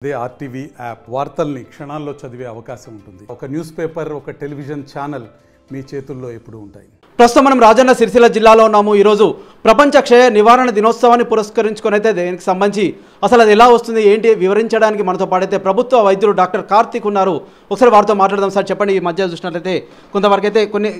అదే RTV app వార్తల్ని క్షణాల్లో చదివే అవకాశం ఉంటుంది. ఒక న్యూస్ పేపర్, ఒక టెలివిజన్ ఛానల్ మీ చేతుల్లో ఎప్పుడూ ఉంటాయి. ప్రస్తుతం మనం రాజన్న సిరిసిల్ల జిల్లాలో ఉన్నాము. ఈరోజు ప్రపంచ క్షయ నివారణ దినోత్సవాన్ని పురస్కరించుకొని అయితే దీనికి సంబంధించి అసలు అది ఎలా వస్తుంది ఏంటి వివరించడానికి మనతో పాటైతే ప్రభుత్వ వైద్యులు డాక్టర్ కార్తిక్ ఉన్నారు. ఒకసారి వారితో మాట్లాడదాం. సార్ చెప్పండి, ఈ మధ్య చూసినట్లయితే కొంతవరకు అయితే కొన్ని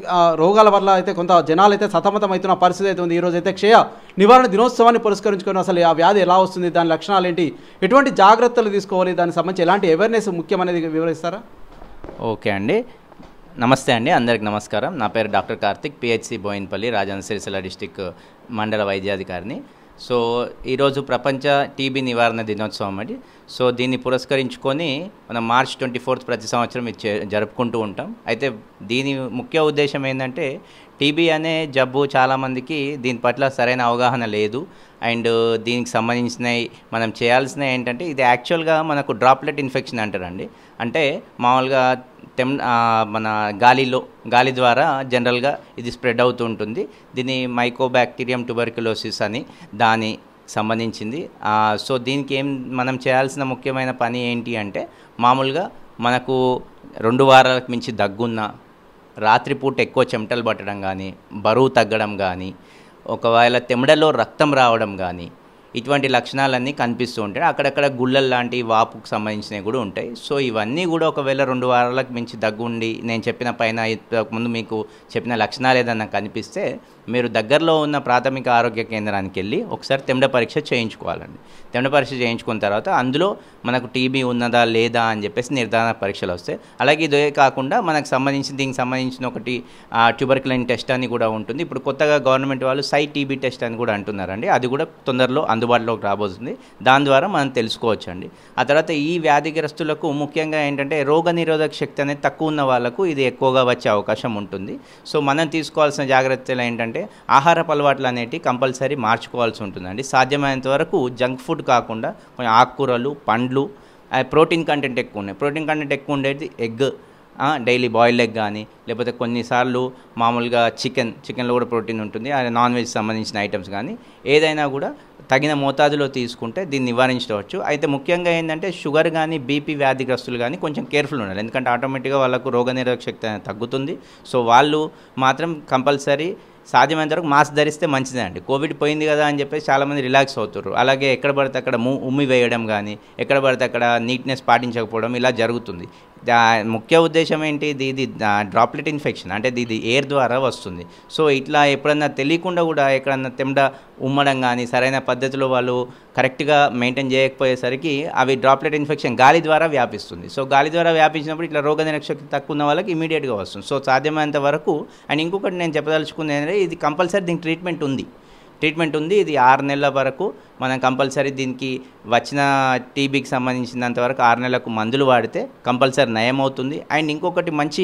రోగాల వల్ల అయితే కొంత జనాలు అయితే సతమతం అవుతున్న పరిస్థితి అయితే ఉంది. ఈరోజు అయితే క్షయ నివారణ దినోత్సవాన్ని పురస్కరించుకొని అసలు ఆ వ్యాధి ఎలా వస్తుంది, దాని లక్షణాలు ఏంటి, ఎటువంటి జాగ్రత్తలు తీసుకోవాలి, దానికి సంబంధించి ఎలాంటి అవేర్నెస్ ముఖ్యమనేది వివరిస్తారా? ఓకే అండి, నమస్తే అండి, అందరికి నమస్కారం. నా పేరు doctor Karthik, PHC Boinpalli, Rajanna Sircilla district మండల వైద్యాధికారిని. సో ఈరోజు ప్రపంచ టీబీ నివారణ దినోత్సవం అండి. సో దీన్ని పురస్కరించుకొని మనం March 24 ప్రతి సంవత్సరం జరుపుకుంటూ ఉంటాం. అయితే దీని ముఖ్య ఉద్దేశం ఏంటంటే టీబీ అనే జబ్బు చాలామందికి దీని పట్ల సరైన అవగాహన లేదు. అండ్ దీనికి సంబంధించినవి మనం చేయాల్సినవి ఏంటంటే ఇది యాక్చువల్గా మనకు డ్రాప్లెట్ ఇన్ఫెక్షన్ అంటారండి. అంటే మామూలుగా మన గాలి ద్వారా జనరల్గా ఇది స్ప్రెడ్ అవుతూ ఉంటుంది. దీన్ని మైకోబాక్టీరియం ట్యూబర్క్యులోసిస్ అని దాని సంబంధించింది. సో దీనికి మనం చేయాల్సిన ముఖ్యమైన పని ఏంటి అంటే మామూలుగా మనకు 2 వారాలకు మించి దగ్గున్న, రాత్రిపూట ఎక్కువ చెమటలు పట్టడం కానీ, బరువు తగ్గడం కానీ, ఒకవేళ తెమ్మడలో రక్తం రావడం కానీ, ఇటువంటి లక్షణాలన్నీ కనిపిస్తూ ఉంటాయి. అక్కడక్కడ గుళ్ళలు లాంటి వాపుకు సంబంధించినవి కూడా ఉంటాయి. సో ఇవన్నీ కూడా ఒకవేళ 2 వారాలకు మించి దగ్గుండి నేను చెప్పిన పైన ముందు మీకు చెప్పిన లక్షణాలు ఏదన్నా కనిపిస్తే మీరు దగ్గరలో ఉన్న ప్రాథమిక ఆరోగ్య కేంద్రానికి వెళ్ళి ఒకసారి తెమ్డ పరీక్ష చేయించుకోవాలండి. తెమ్డ పరీక్ష చేయించుకున్న తర్వాత అందులో మనకు టీబీ ఉన్నదా లేదా అని చెప్పేసి నిర్ధారణ పరీక్షలు వస్తాయి. అలాగే ఇదే కాకుండా దీనికి సంబంధించిన ఒకటి ట్యూబర్క్యులిన్ టెస్ట్ అని కూడా ఉంటుంది. ఇప్పుడు కొత్తగా గవర్నమెంట్ వాళ్ళు టీబీ టెస్ట్ అని కూడా అంటున్నారండి. అది కూడా తొందరలో అందుబాటులోకి రాబోతుంది. దాని ద్వారా మనం తెలుసుకోవచ్చండి. ఆ తర్వాత ఈ వ్యాధిగ్రస్తులకు ముఖ్యంగా ఏంటంటే రోగనిరోధక శక్తి అనేది తక్కువ ఉన్న వాళ్ళకు ఇది ఎక్కువగా వచ్చే అవకాశం ఉంటుంది. సో మనం తీసుకోవాల్సిన జాగ్రత్తలు ఏంటంటే ఆహారపు అలవాట్లు అనేటివి కంపల్సరీ మార్చుకోవాల్సి ఉంటుందండి. సాధ్యమైనంత వరకు జంక్ ఫుడ్ కాకుండా కొంచెం ఆకుకూరలు, పండ్లు, ప్రోటీన్ కంటెంట్ ఎక్కువ ఉన్నాయి. ప్రోటీన్ కంటెంట్ ఎక్కువ ఉండేది ఎగ్, డైలీ బాయిల్డ్ ఎగ్ కానీ, లేకపోతే కొన్నిసార్లు మామూలుగా చికెన్లో కూడా ప్రోటీన్ ఉంటుంది. అది నాన్ వెజ్ సంబంధించిన ఐటమ్స్ కానీ ఏదైనా కూడా తగిన మోతాదులో తీసుకుంటే దీన్ని నివారించవచ్చు. అయితే ముఖ్యంగా ఏంటంటే షుగర్ కానీ, బీపీ వ్యాధిగ్రస్తులు కానీ కొంచెం కేర్ఫుల్ ఉండాలి. ఎందుకంటే ఆటోమేటిక్గా వాళ్ళకు రోగనిరోధక శక్తి అనేది తగ్గుతుంది. సో వాళ్ళు మాత్రం కంపల్సరీ సాధ్యమైనంత వరకు మాస్క్ ధరిస్తే మంచిదే అండి. కోవిడ్ పోయింది కదా అని చెప్పేసి చాలామంది రిలాక్స్ అవుతారు. అలాగే ఎక్కడ పడితే అక్కడ ఉమ్మి వేయడం కానీ, ఎక్కడ పడితే అక్కడ నీట్నెస్ పాటించకపోవడం ఇలా జరుగుతుంది. ముఖ్య ఉద్దేశం ఏంటి, ఇది డ్రాప్లెట్ ఇన్ఫెక్షన్, అంటే ఇది ఎయిర్ ద్వారా వస్తుంది. సో ఇట్లా ఎప్పుడన్నా తెలియకుండా కూడా ఎక్కడన్నా తెమ్డ ఉమ్మడం కానీ సరైన పద్ధతిలో వాళ్ళు కరెక్ట్గా మెయింటైన్ చేయకపోయేసరికి అవి డ్రాప్లెట్ ఇన్ఫెక్షన్ గాలి ద్వారా వ్యాపిస్తుంది. సో గాలి ద్వారా వ్యాపించినప్పుడు ఇట్లా రోగనిరోధక శక్తి తక్కువ ఉన్న వాళ్ళకి ఇమీడియట్గా వస్తుంది. సో సాధ్యమైనంత వరకు. అండ్ ఇంకొకటి నేను చెప్పదలుచుకుంది ఏంటంటే ఇది కంపల్సరీ దీనికి ట్రీట్మెంట్ ఉంది. ఇది 6 నెలల వరకు మనం కంపల్సరీ దీనికి వచ్చిన టీబీకి సంబంధించినంత వరకు 6 నెలలకు మందులు వాడితే కంపల్సరీ నయం అవుతుంది. అండ్ ఇంకొకటి మంచి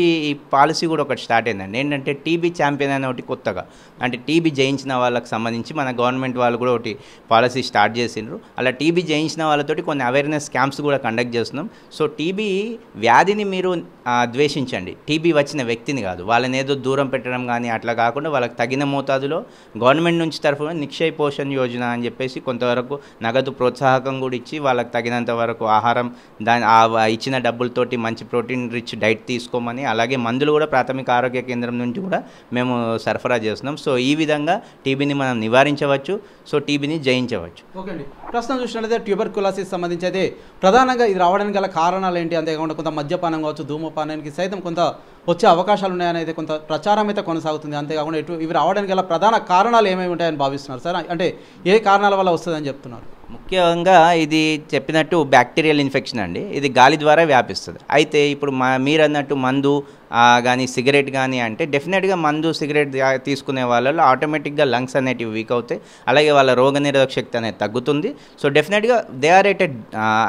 పాలసీ కూడా ఒకటి స్టార్ట్ అయిందండి. ఏంటంటే టీబీ ఛాంపియన్ అనే ఒకటి కొత్తగా, అంటే టీబీ జయించిన వాళ్ళకి సంబంధించి మన గవర్నమెంట్ వాళ్ళు కూడా ఒకటి పాలసీ స్టార్ట్ చేసిండ్రు. అలా టీబీ జయించిన వాళ్ళతోటి కొన్ని అవేర్నెస్ క్యాంప్స్ కూడా కండక్ట్ చేస్తున్నాం. సో టీబీ వ్యాధిని మీరు ద్వేషించండి, టీబీ వచ్చిన వ్యక్తిని కాదు. వాళ్ళని ఏదో దూరం పెట్టడం కానీ అట్లా కాకుండా వాళ్ళకి తగిన మోతాదులో గవర్నమెంట్ నుంచి తరఫున నిక్షయ్ పోషణ్ యోజన అని చెప్పేసి కొంతవరకు నగదు ప్రోత్సాహకం కూడా ఇచ్చి వాళ్ళకి తగినంత వరకు ఆహారం ఇచ్చిన డబ్బులతోటి మంచి ప్రోటీన్ రిచ్ డైట్ తీసుకోమని, అలాగే మందులు కూడా ప్రాథమిక ఆరోగ్య కేంద్రం నుంచి కూడా మేము సరఫరా చేస్తున్నాం. సో ఈ విధంగా టీబీని మనం నివారించవచ్చు. సో టీబీని జయించవచ్చు. ఓకే అండి, ప్రస్తుతం చూసినట్లయితే ట్యూబర్క్యులోసిస్ సంబంధించి అయితే ప్రధానంగా ఇది రావడానికి గల కారణాలు ఏంటి, అంతేకాకుండా కొంత మద్యపానం కావచ్చు, ధూమపానానికి సైతం కొంత వచ్చే అవకాశాలు ఉన్నాయని అయితే కొంత ప్రచారం అయితే కొనసాగుతుంది. అంతేకాకుండా ఇవి రావడానికి గల ప్రధాన కారణాలు ఏమేమి ఉంటాయని భావిస్తున్నారు సార్? అంటే ఏ కారణాల వల్ల వస్తుందని చెప్తున్నారు? ముఖ్యంగా ఇది చెప్పినట్టు బ్యాక్టీరియల్ ఇన్ఫెక్షన్ అండి. ఇది గాలి ద్వారా వ్యాపిస్తుంది. అయితే ఇప్పుడు మీరు అన్నట్టు మందు కానీ సిగరెట్ కానీ అంటే డెఫినెట్గా మందు సిగరెట్ తీసుకునే వాళ్ళలో ఆటోమేటిక్గా లంగ్స్ అనేటివి వీక్ అవుతాయి. అలాగే వాళ్ళ రోగనిరోధక శక్తి అనేది తగ్గుతుంది. సో డెఫినెట్గా దే ఆర్ రేటెడ్,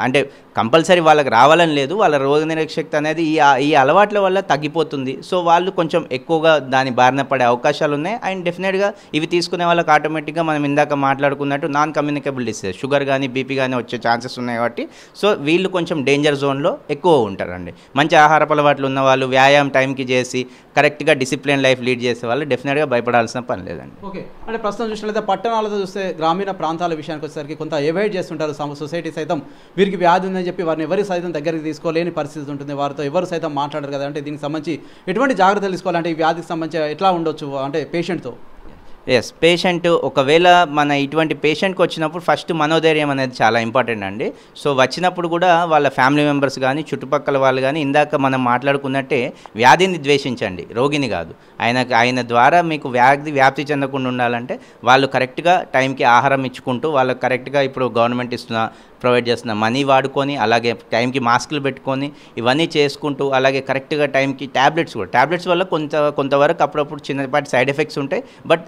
అంటే కంపల్సరీ వాళ్ళకి రావాలని లేదు, వాళ్ళ రోగనిరోధక శక్తి అనేది ఈ అలవాట్ల వల్ల తగ్గిపోతుంది. సో వాళ్ళు కొంచెం ఎక్కువగా దాని బారిన పడే అవకాశాలు ఉన్నాయి. అండ్ డెఫినెట్గా ఇవి తీసుకునే వాళ్ళకి ఆటోమేటిక్గా మనం ఇందాక మాట్లాడుకున్నట్టు నాన్ కమ్యూనికేబుల్ డిసీజ్, షుగర్ కానీ బీపీ కానీ వచ్చే ఛాన్సెస్ ఉన్నాయి కాబట్టి సో వీళ్ళు కొంచెం డేంజర్ జోన్లో ఎక్కువ ఉంటారండి. మంచి ఆహారపు అలవాట్లు ఉన్న వాళ్ళు వ్యాయామం టైంకి చేసి కరెక్ట్గా డిసిప్లిన్ లైఫ్ లీడ్ చేసే వాళ్ళు డెఫినెట్గా భయపడాల్సిన పని లేదండి. ఓకే, అంటే ప్రస్తుతం చూసినట్లయితే పట్టణాలతో చూస్తే గ్రామీణ ప్రాంతాల విషయానికి వచ్చేసరికి కొంత అవాయిడ్ చేస్తుంటారు. సొసైటీ సైతం వీరికి వ్యాధి ఉందని చెప్పి వారిని ఎవరి సైతం దగ్గరికి తీసుకోలేని పరిస్థితి ఉంటుంది. వారితో ఎవరు సైతం మాట్లాడరు కదా. అంటే దీనికి సంబంధించి ఎటువంటి జాగ్రత్తలు తీసుకోవాలంటే ఈ వ్యాధికి సంబంధించి ఎట్లా ఉండొచ్చు అంటే పేషెంట్తో? ఎస్, పేషెంట్ ఒకవేళ మన ఇటువంటి పేషెంట్కి వచ్చినప్పుడు ఫస్ట్ మనోధైర్యం అనేది చాలా ఇంపార్టెంట్ అండి. సో వచ్చినప్పుడు కూడా వాళ్ళ ఫ్యామిలీ మెంబర్స్ కానీ చుట్టుపక్కల వాళ్ళు కానీ ఇందాక మనం మాట్లాడుకున్నట్టే వ్యాధిని ద్వేషించండి, రోగిని కాదు. ఆయన ద్వారా మీకు వ్యాప్తి చెందకుండా ఉండాలంటే వాళ్ళు కరెక్ట్గా టైంకి ఆహారం ఇచ్చుకుంటూ వాళ్ళకి కరెక్ట్గా ఇప్పుడు గవర్నమెంట్ ప్రొవైడ్ చేస్తున్న మనీ వాడుకొని అలాగే టైంకి మాస్కులు పెట్టుకొని ఇవన్నీ చేసుకుంటూ అలాగే కరెక్ట్గా టైంకి ట్యాబ్లెట్స్ వల్ల కొంతవరకు అప్పుడప్పుడు చిన్నపాటి సైడ్ ఎఫెక్ట్స్ ఉంటాయి. బట్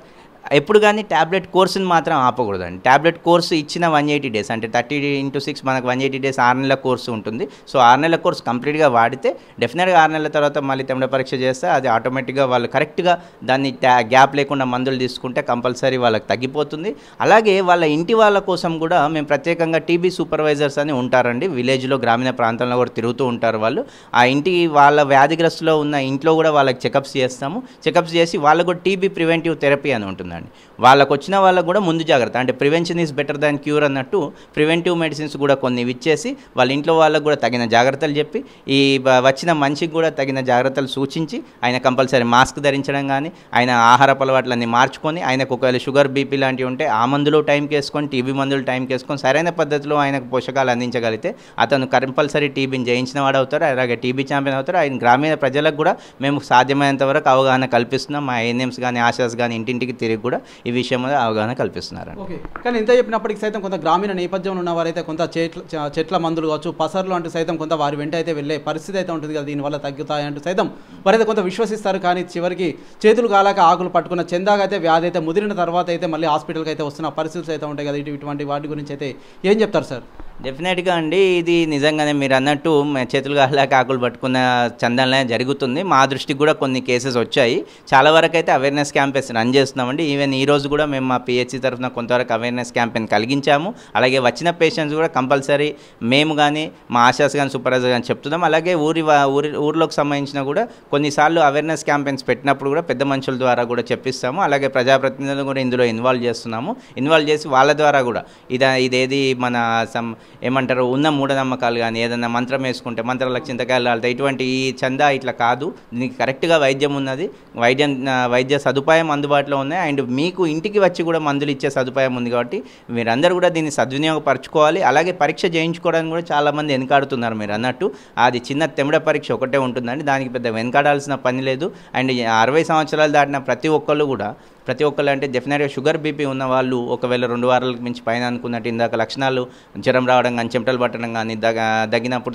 ఎప్పుడు కానీ ట్యాబ్లెట్ కోర్సుని మాత్రం ఆపకూడదండి. ట్యాబ్లెట్ కోర్సు ఇచ్చిన 180 days అంటే 30x6 మనకు 180 days 6 నెలల కోర్సు ఉంటుంది. సో 6 నెలల కోర్సు కంప్లీట్గా వాడితే డెఫినెట్గా 6 నెలల తర్వాత మళ్ళీ తెమ్మ పరీక్ష చేస్తే అది ఆటోమేటిక్గా వాళ్ళు కరెక్ట్గా దాన్ని గ్యాప్ లేకుండా మందులు తీసుకుంటే కంపల్సరీ వాళ్ళకి తగ్గిపోతుంది. అలాగే వాళ్ళ ఇంటి వాళ్ళ కోసం కూడా మేము ప్రత్యేకంగా టీబీ సూపర్వైజర్స్ అని ఉంటారండి. విలేజ్లో గ్రామీణ ప్రాంతంలో కూడా తిరుగుతూ ఉంటారు వాళ్ళు. ఆ ఇంటి వాళ్ళ వ్యాధిగ్రస్తులో ఉన్న ఇంట్లో కూడా వాళ్ళకి చెకప్స్ చేస్తాము. చెకప్స్ చేసి వాళ్ళకు కూడా టీబీ ప్రివెంటివ్ థెరపీ అని ఉంటుందండి. వాళ్ళకు వచ్చిన వాళ్ళకు కూడా ముందు జాగ్రత్త అంటే prevention is better than cure అన్నట్టు ప్రివెంటివ్ మెడిసిన్స్ కూడా కొన్ని ఇచ్చేసి వాళ్ళ ఇంట్లో వాళ్ళకు కూడా తగిన జాగ్రత్తలు చెప్పి ఈ వచ్చిన మనిషికి కూడా తగిన జాగ్రత్తలు సూచించి ఆయన కంపల్సరీ మాస్క్ ధరించడం కానీ ఆయన ఆహారపు అలవాట్లన్నీ మార్చుకొని ఆయనకు ఒకవేళ షుగర్ బీపీ లాంటివి ఉంటే ఆ మందులు టైంకి వేసుకొని టీబీ మందులు టైంకి వేసుకొని సరైన పద్ధతిలో ఆయనకు పోషకాలు అందించగలిగితే అతను కంపల్సరీ టీబీని జయించిన వాడు అవుతారు. అలాగే టీబీ ఛాంపియన్ అవుతారు. ఆయన గ్రామీణ ప్రజలకు కూడా మేము సాధ్యమైనంత వరకు అవగాహన కల్పిస్తున్నాం. మా ఏఎన్ఎంస్ కానీ ఆశాస్ కానీ ఇంటింటికి తిరిగి కూడా ఈ విషయంలో అవగాహన కల్పిస్తున్నారు. ఓకే, కానీ ఇంత చెప్పినప్పటికీ సైతం కొంత గ్రామీణ నేపథ్యంలో ఉన్నవారైతే కొంత చెట్ల మందులు కావచ్చు పసర్లు అంటూ సైతం కొంత వారి వెంట అయితే వెళ్ళే పరిస్థితి అయితే ఉంటుంది కదా. దీనివల్ల తగ్గుతాయంటూ సైతం వారైతే కొంత విశ్వసిస్తారు. కానీ చివరికి చేతులు కాలాక ఆకులు పట్టుకున్న చెందాగా అయితే వ్యాధి అయితే ముదిరిన తర్వాత అయితే మళ్ళీ హాస్పిటల్కి అయితే వస్తున్న పరిస్థితులు అయితే ఉంటాయి కదా. ఇటువంటి వాటి గురించి అయితే ఏం చెప్తారు సార్? డెఫినెట్గా అండి, ఇది నిజంగానే మీరు అన్నట్టు చేతులు కాలాక ఆకులు పట్టుకున్న చందనలే జరుగుతుంది. మా దృష్టికి కూడా కొన్ని కేసెస్ వచ్చాయి. చాలా వరకు అయితే అవేర్నెస్ క్యాంపెయిన్స్ రన్ చేస్తున్నామండి. ఈవెన్ ఈ రోజు కూడా మేము మా పిహెచ్సి తరఫున కొంతవరకు అవేర్నెస్ క్యాంపెయిన్ కలిగించాము. అలాగే వచ్చిన పేషెంట్స్ కూడా కంపల్సరీ మేము కానీ మా ఆశాస్ కానీ సూపర్వైజర్ కానీ చెప్తున్నాం. అలాగే ఊర్లోకి సంబంధించిన కూడా కొన్నిసార్లు అవేర్నెస్ క్యాంపెయిన్స్ పెట్టినప్పుడు కూడా పెద్ద మనుషుల ద్వారా కూడా చెప్పిస్తాము. అలాగే ప్రజాప్రతినిధులు కూడా ఇందులో ఇన్వాల్వ్ చేస్తున్నాము. ఇన్వాల్వ్ చేసి వాళ్ళ ద్వారా కూడా ఇదేది మన ఏమంటారు ఉన్న మూఢనమ్మకాలు కానీ ఏదైనా మంత్రం వేసుకుంటే మంత్రాలకు చింతకాయలు రాలుతాయి ఇటువంటి ఈ చందా ఇట్లా కాదు. దీనికి కరెక్ట్గా వైద్యం ఉన్నది, వైద్య సదుపాయం అందుబాటులో ఉన్నాయి. అండ్ మీకు ఇంటికి వచ్చి కూడా మందులు ఇచ్చే సదుపాయం ఉంది. కాబట్టి మీరందరూ కూడా దీన్ని సద్వినియోగపరచుకోవాలి. అలాగే పరీక్ష చేయించుకోవడానికి కూడా చాలామంది వెనకాడుతున్నారు. మీరు అన్నట్టు అది చిన్న తెమిడ పరీక్ష ఒకటే ఉంటుందండి. దానికి పెద్ద వెనకాడాల్సిన పని లేదు. అండ్ 60 సంవత్సరాలు దాటిన ప్రతి ఒక్కళ్ళు అంటే డెఫినెట్గా షుగర్ బీపీ ఉన్న వాళ్ళు ఒకవేళ 2 వారాలకు మించి పైన అనుకున్నట్టు ఇందాక లక్షణాలు జ్వరం రావడం కానీ చెమటలు పట్టడం కానీ దగ్గినప్పుడు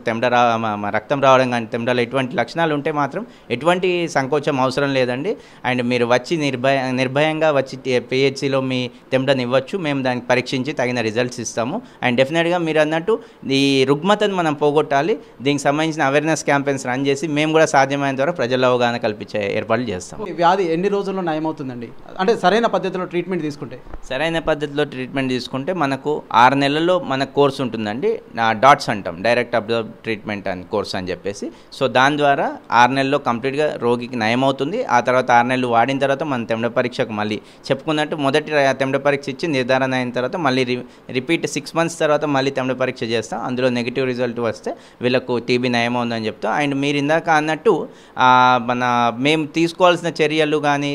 రక్తం రావడం కానీ తెమటలు ఎటువంటి లక్షణాలు ఉంటే మాత్రం ఎటువంటి సంకోచం అవసరం లేదండి. అండ్ మీరు వచ్చి నిర్భయంగా వచ్చి పిహెచ్సిలో మీ తెమటని ఇవ్వచ్చు. మేము దానికి పరీక్షించి తగిన రిజల్ట్స్ ఇస్తాము. అండ్ డెఫినెట్గా మీరు అన్నట్టు ఈ రుగ్మతను మనం పోగొట్టాలి. దీనికి సంబంధించిన అవేర్నెస్ క్యాంపెయిన్స్ రన్ చేసి మేము కూడా సాధ్యమైన ద్వారా ప్రజల అవగాహన కల్పించే ఏర్పాట్లు చేస్తాం. ఈ వ్యాధి ఎన్ని రోజుల్లో నయమవుతుందండి? అంటే సరైన పద్ధతిలో ట్రీట్మెంట్ తీసుకుంటే మనకు 6 నెలల్లో మన కోర్స్ ఉంటుందండి. డాట్స్ అంటాం, డైరెక్ట్ అబ్జర్వ్ ట్రీట్మెంట్ అని కోర్స్ అని చెప్పేసి. సో దాని ద్వారా 6 నెలల్లో కంప్లీట్గా రోగికి నయమవుతుంది. ఆ తర్వాత 6 నెలలు వాడిన తర్వాత మన తెమ్మ పరీక్షకు మళ్ళీ చెప్పుకున్నట్టు మొదటి తెమ్మ పరీక్ష ఇచ్చి నిర్ధారణ అయిన తర్వాత మళ్ళీ రిపీట్ 6 months తర్వాత మళ్ళీ తెమ్మ పరీక్ష చేస్తాం. అందులో నెగిటివ్ రిజల్ట్ వస్తే వీళ్ళకు టీబీ నయమవుందని చెప్తాం. అండ్ మీరు ఇందాక అన్నట్టు మేము తీసుకోవాల్సిన చర్యలు కానీ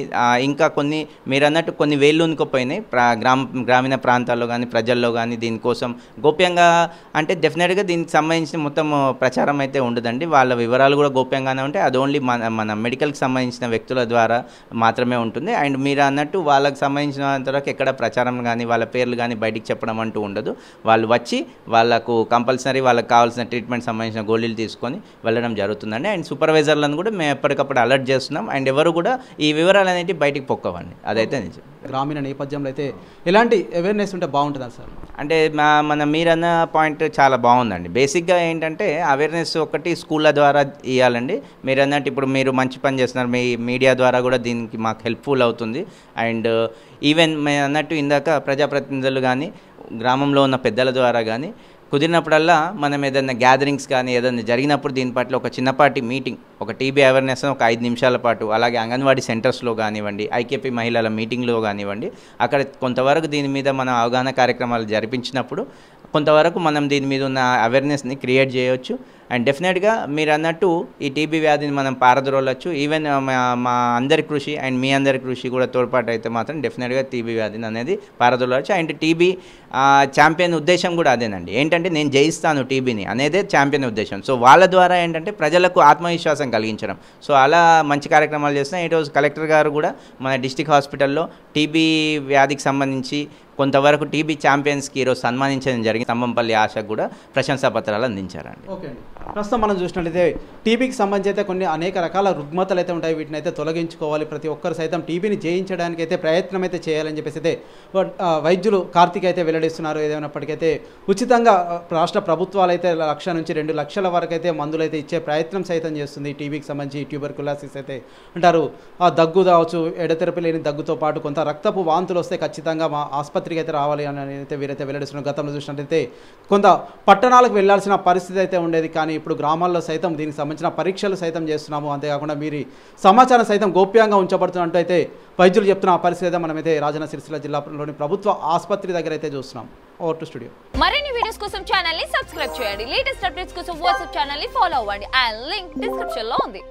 ఇంకా కొన్ని మీరు అన్నట్టు కొన్ని వేళ్ళు ఉనికిపోయినాయి గ్రామీణ ప్రాంతాల్లో కానీ ప్రజల్లో కానీ దీనికోసం గోప్యంగా అంటే డెఫినెట్గా దీనికి సంబంధించిన మొత్తం ప్రచారం అయితే ఉండదండి. వాళ్ళ వివరాలు కూడా గోప్యంగానే ఉంటాయి. అది ఓన్లీ మన మెడికల్కి సంబంధించిన వ్యక్తుల ద్వారా మాత్రమే ఉంటుంది. అండ్ మీరు అన్నట్టు వాళ్ళకి సంబంధించినంత వరకు ఎక్కడ ప్రచారం కానీ వాళ్ళ పేర్లు కానీ బయటికి చెప్పడం అంటూ ఉండదు. వాళ్ళు వచ్చి వాళ్ళకు కంపల్సరీ వాళ్ళకి కావాల్సిన ట్రీట్మెంట్ సంబంధించిన గోళీలు తీసుకొని వెళ్ళడం జరుగుతుందండి. అండ్ సూపర్వైజర్లను కూడా మేము ఎప్పటికప్పుడు అలర్ట్ చేస్తున్నాం. అండ్ ఎవరు కూడా ఈ వివరాలు అనేవి బయటికి పొక్కవండి. అదైతే నిజం. గ్రామీణ నేపథ్యంలో అయితే ఎలాంటి అవేర్నెస్ ఉంటే బాగుంటుందా సార్? అంటే మన మీరన్న పాయింట్ చాలా బాగుందండి. బేసిక్గా ఏంటంటే అవేర్నెస్ ఒకటి స్కూళ్ళ ద్వారా ఇవ్వాలండి. మీరు అన్నట్టు ఇప్పుడు మీరు మంచి పని చేస్తున్నారు, మీ మీడియా ద్వారా కూడా దీనికి మాకు హెల్ప్ఫుల్ అవుతుంది. అండ్ ఈవెన్ మేము అన్నట్టు ఇందాక ప్రజాప్రతినిధులు కానీ గ్రామంలో ఉన్న పెద్దల ద్వారా కానీ కుదిరినప్పుడల్లా మనం ఏదైనా గ్యాదరింగ్స్ కానీ ఏదైనా జరిగినప్పుడు దీని పట్ల ఒక చిన్నపాటి మీటింగ్, ఒక టీబీ అవేర్నెస్ ఒక 5 నిమిషాల పాటు, అలాగే అంగన్వాడీ సెంటర్స్లో కానివ్వండి, ఐకేపీ మహిళల మీటింగ్లో కానివ్వండి, అక్కడ కొంతవరకు దీని మీద మనం అవగాహన కార్యక్రమాలు జరిపించినప్పుడు కొంతవరకు మనం దీని మీద ఉన్న అవేర్నెస్ని క్రియేట్ చేయవచ్చు. అండ్ డెఫినెట్గా మీరు అన్నట్టు ఈ టీబీ వ్యాధిని మనం పారద్రోలచ్చు. ఈవెన్ మా అందరి కృషి అండ్ మీ అందరి కృషి కూడా తోడ్పాటు అయితే మాత్రం డెఫినెట్గా టీబీ వ్యాధిని అనేది పారద్రోలచ్చు. అండ్ టీబీ ఛాంపియన్ ఉద్దేశం కూడా అదేనండి. ఏంటంటే నేను జయిస్తాను టీబీని అనేదే ఛాంపియన్ ఉద్దేశం. సో వాళ్ళ ద్వారా ఏంటంటే ప్రజలకు ఆత్మవిశ్వాసం కలిగించడం. సో అలా మంచి కార్యక్రమాలు చేస్తున్నాం. ఈరోజు కలెక్టర్ గారు కూడా మన డిస్టిక్ హాస్పిటల్లో టీబీ వ్యాధికి సంబంధించి కొంతవరకు టీబీ ఛాంపియన్స్కి ఈరోజు సన్మానించడం జరిగింది. స్తంభంపల్లి ఆశకు కూడా ప్రశంసా పత్రాలు అందించారండి. ఓకే అండి. ప్రస్తుతం మనం చూసినట్లయితే టీబీకి సంబంధించి అయితే కొన్ని అనేక రకాల రుగ్మతలు అయితే ఉంటాయి. వీటిని అయితే తొలగించుకోవాలి. ప్రతి ఒక్కరు సైతం టీబీని జయించడానికి అయితే ప్రయత్నం అయితే చేయాలని చెప్పేసి అయితే వైద్యులు కార్తీక్ అయితే వెల్లడిస్తున్నారు. ఏదైనప్పటికైతే ఉచితంగా రాష్ట్ర ప్రభుత్వాలు అయితే 1,00,000 నుంచి 2 లక్షల వరకు అయితే మందులు అయితే ఇచ్చే ప్రయత్నం సైతం చేస్తుంది. టీబీకి సంబంధించి ట్యూబర్కులోసిస్ అయితే అంటారు. ఆ దగ్గు కావచ్చు, ఎడతెరపి లేని దగ్గుతో పాటు కొంత రక్తపు వాంతులు వస్తే ఖచ్చితంగా మా ఆసుపత్రికి అయితే రావాలి అని అయితే వీరైతే వెల్లడిస్తున్నారు. గతంలో చూసినట్లయితే కొంత పట్టణాలకు వెళ్లాల్సిన పరిస్థితి అయితే ఉండేది. కానీ ఇప్పుడు గ్రామాల్లో సైతం దీనికి సంబంధించిన పరీక్షలు సైతం చేస్తున్నాము. అంతేకాకుండా మీరు సమాచారం సైతం గోప్యంగా ఉంచబడుతున్నట్టు అయితే వైద్యులు చెప్తున్న ఆ పరిస్థితి అయితే మనమైతే రాజన్న సిరిసిల్ల జిల్లాలోని ప్రభుత్వ ఆసుపత్రి దగ్గర అయితే చూస్తున్నాం. Over to studio. మరిన్ని వీడియోస్ కోసం ఛానల్ ని సబ్స్క్రైబ్ చేయండి. లేటెస్ట్ అప్డేట్స్ కోసం వాట్సాప్ ఛానల్ ని ఫాలో అవ్వండి. ఆ లింక్ డిస్క్రిప్షన్ లో ఉంది.